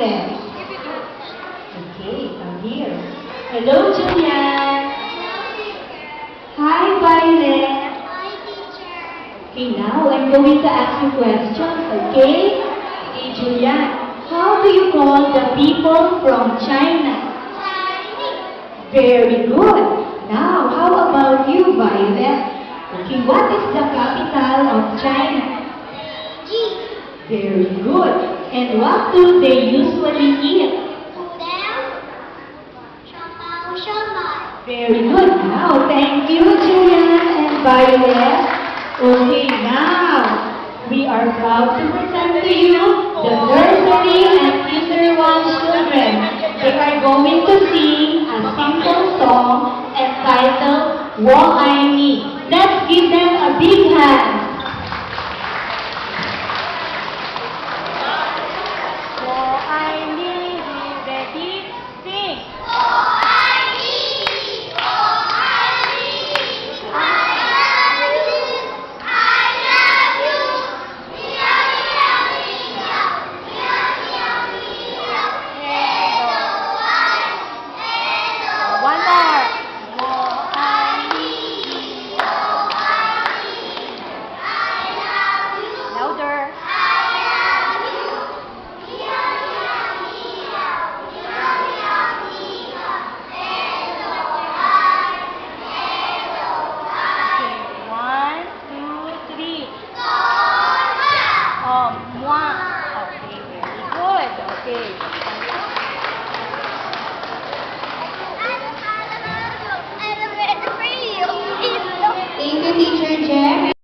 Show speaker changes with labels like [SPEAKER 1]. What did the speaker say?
[SPEAKER 1] Violet. Okay, come here. Hello, Julian. Hi, Violet. Okay, now I'm going to ask you questions, okay? Okay, Julian. How do you call the people from China? Very good. Now, how about you, Violet? Okay, what is the capital of China? Very good. And what do they usually eat? Very good. Now, thank you, Julian and Violet. Okay, now, we are proud to present to you the nursery and kinder one children. They are going to sing a simple song entitled Wall I'm